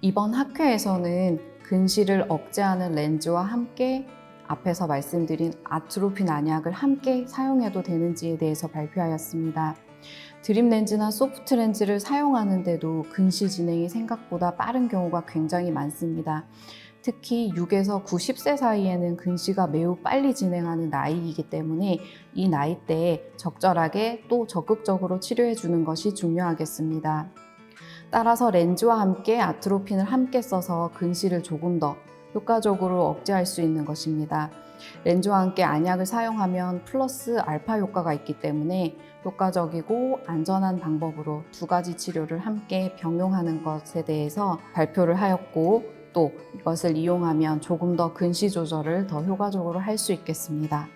이번 학회에서는 근시를 억제하는 렌즈와 함께 앞에서 말씀드린 아트로핀 안약을 함께 사용해도 되는지에 대해서 발표하였습니다. 드립 렌즈나 소프트 렌즈를 사용하는데도 근시 진행이 생각보다 빠른 경우가 굉장히 많습니다. 특히 6에서 90세 사이에는 근시가 매우 빨리 진행하는 나이이기 때문에 이 나이대에 적절하게 또 적극적으로 치료해 주는 것이 중요하겠습니다. 따라서 렌즈와 함께 아트로핀을 함께 써서 근시를 조금 더 효과적으로 억제할 수 있는 것입니다. 렌즈와 함께 안약을 사용하면 플러스 알파 효과가 있기 때문에 효과적이고 안전한 방법으로 두 가지 치료를 함께 병용하는 것에 대해서 발표를 하였고, 또 이것을 이용하면 조금 더 근시 조절을 더 효과적으로 할 수 있겠습니다.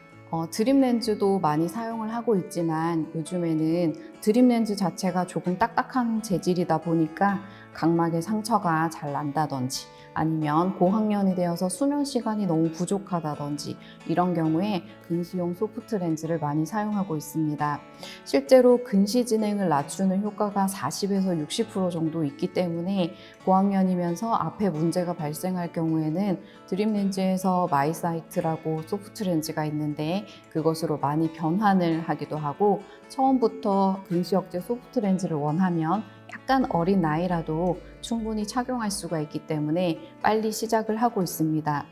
드립 렌즈도 많이 사용을 하고 있지만 요즘에는 드립 렌즈 자체가 조금 딱딱한 재질이다 보니까 각막에 상처가 잘 난다든지 아니면 고학년이 되어서 수면 시간이 너무 부족하다든지 이런 경우에 근시용 소프트 렌즈를 많이 사용하고 있습니다. 실제로 근시 진행을 낮추는 효과가 40에서 60% 정도 있기 때문에 고학년이면서 앞에 문제가 발생할 경우에는 드립 렌즈에서 마이사이트라고 소프트 렌즈가 있는데 그것으로 많이 변환을 하기도 하고, 처음부터 근시 억제 소프트 렌즈를 원하면 약간 어린 나이라도 충분히 착용할 수가 있기 때문에 빨리 시작을 하고 있습니다.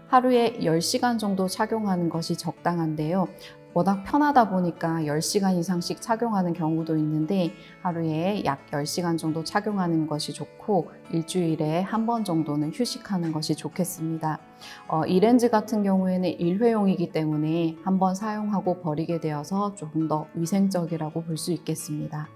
하루에 10시간 정도 착용하는 것이 적당한데요. 워낙 편하다 보니까 10시간 이상씩 착용하는 경우도 있는데 하루에 약 10시간 정도 착용하는 것이 좋고 일주일에 한 번 정도는 휴식하는 것이 좋겠습니다. 이 렌즈 같은 경우에는 일회용이기 때문에 한 번 사용하고 버리게 되어서 조금 더 위생적이라고 볼 수 있겠습니다.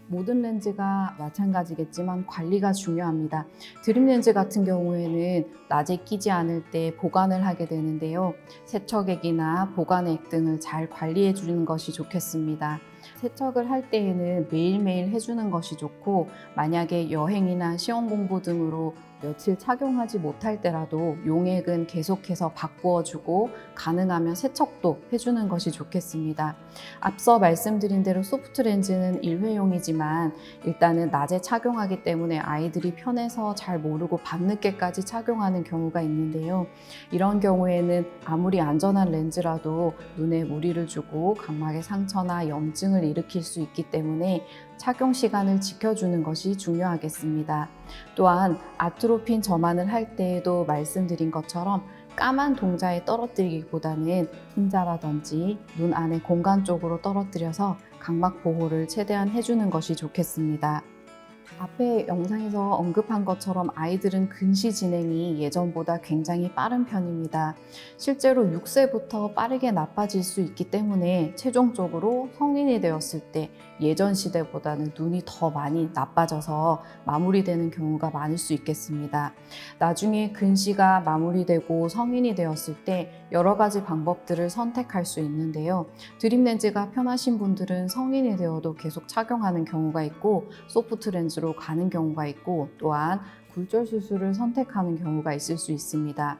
모든 렌즈가 마찬가지겠지만 관리가 중요합니다. 드립 렌즈 같은 경우에는 낮에 끼지 않을 때 보관을 하게 되는데요. 세척액이나 보관액 등을 잘 관리해 주는 것이 좋겠습니다. 세척을 할 때에는 매일매일 해주는 것이 좋고, 만약에 여행이나 시험 공부 등으로 며칠 착용하지 못할 때라도 용액은 계속해서 바꾸어주고 가능하면 세척도 해주는 것이 좋겠습니다. 앞서 말씀드린 대로 소프트 렌즈는 일회용이지만 일단은 낮에 착용하기 때문에 아이들이 편해서 잘 모르고 밤늦게까지 착용하는 경우가 있는데요. 이런 경우에는 아무리 안전한 렌즈라도 눈에 무리를 주고 각막에 상처나 염증을 일으킬 수 있기 때문에 착용 시간을 지켜주는 것이 중요하겠습니다. 또한 아트로핀 점안을 할 때에도 말씀드린 것처럼 까만 동자에 떨어뜨리기보다는 흰자라든지 눈 안의 공간 쪽으로 떨어뜨려서 각막 보호를 최대한 해주는 것이 좋겠습니다. 앞에 영상에서 언급한 것처럼 아이들은 근시 진행이 예전보다 굉장히 빠른 편입니다. 실제로 6세부터 빠르게 나빠질 수 있기 때문에 최종적으로 성인이 되었을 때 예전 시대보다는 눈이 더 많이 나빠져서 마무리되는 경우가 많을 수 있겠습니다. 나중에 근시가 마무리되고 성인이 되었을 때 여러 가지 방법들을 선택할 수 있는데요. 드립 렌즈가 편하신 분들은 성인이 되어도 계속 착용하는 경우가 있고, 소프트 렌즈로 가는 경우가 있고, 또한 굴절 수술을 선택하는 경우가 있을 수 있습니다.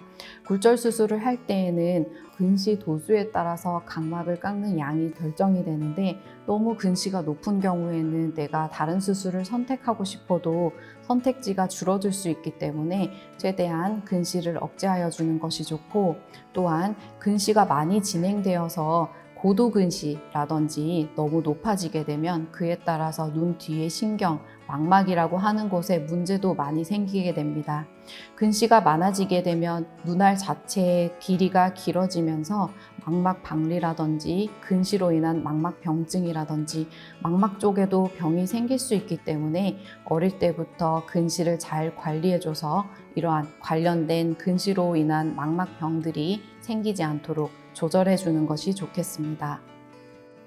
굴절 수술을 할 때에는 근시 도수에 따라서 각막을 깎는 양이 결정이 되는데, 너무 근시가 높은 경우에는 내가 다른 수술을 선택하고 싶어도 선택지가 줄어들 수 있기 때문에 최대한 근시를 억제하여 주는 것이 좋고, 또한 근시가 많이 진행되어서 고도 근시라든지 너무 높아지게 되면 그에 따라서 눈 뒤의 신경, 망막이라고 하는 곳에 문제도 많이 생기게 됩니다. 근시가 많아지게 되면 눈알 자체의 길이가 길어지면서 망막 박리라든지 근시로 인한 망막 병증이라든지 망막 쪽에도 병이 생길 수 있기 때문에 어릴 때부터 근시를 잘 관리해줘서 이러한 관련된 근시로 인한 망막 병들이 생기지 않도록 조절해 주는 것이 좋겠습니다.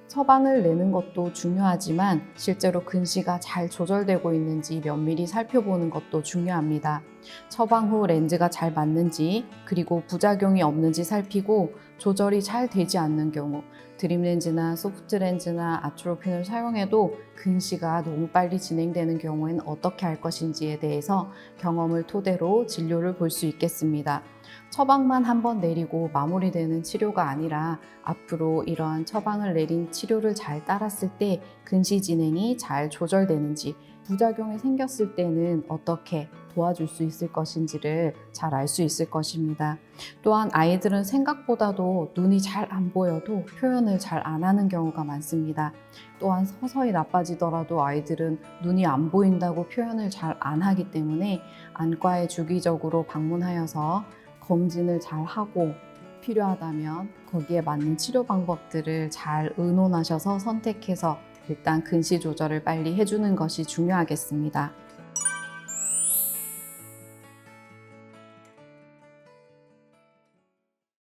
처방을 내는 것도 중요하지만 실제로 근시가 잘 조절되고 있는지 면밀히 살펴보는 것도 중요합니다. 처방 후 렌즈가 잘 맞는지, 그리고 부작용이 없는지 살피고 조절이 잘 되지 않는 경우, 드림렌즈나 소프트렌즈나 아트로핀을 사용해도 근시가 너무 빨리 진행되는 경우에는 어떻게 할 것인지에 대해서 경험을 토대로 진료를 볼 수 있겠습니다. 처방만 한번 내리고 마무리되는 치료가 아니라 앞으로 이러한 처방을 내린 치료를 잘 따랐을 때 근시 진행이 잘 조절되는지, 부작용이 생겼을 때는 어떻게 도와줄 수 있을 것인지를 잘 알 수 있을 것입니다. 또한 아이들은 생각보다도 눈이 잘 안 보여도 표현을 잘 안 하는 경우가 많습니다. 또한 서서히 나빠지더라도 아이들은 눈이 안 보인다고 표현을 잘 안 하기 때문에 안과에 주기적으로 방문하여서 검진을 잘 하고 필요하다면 거기에 맞는 치료 방법들을 잘 의논하셔서 선택해서 일단 근시 조절을 빨리 해주는 것이 중요하겠습니다.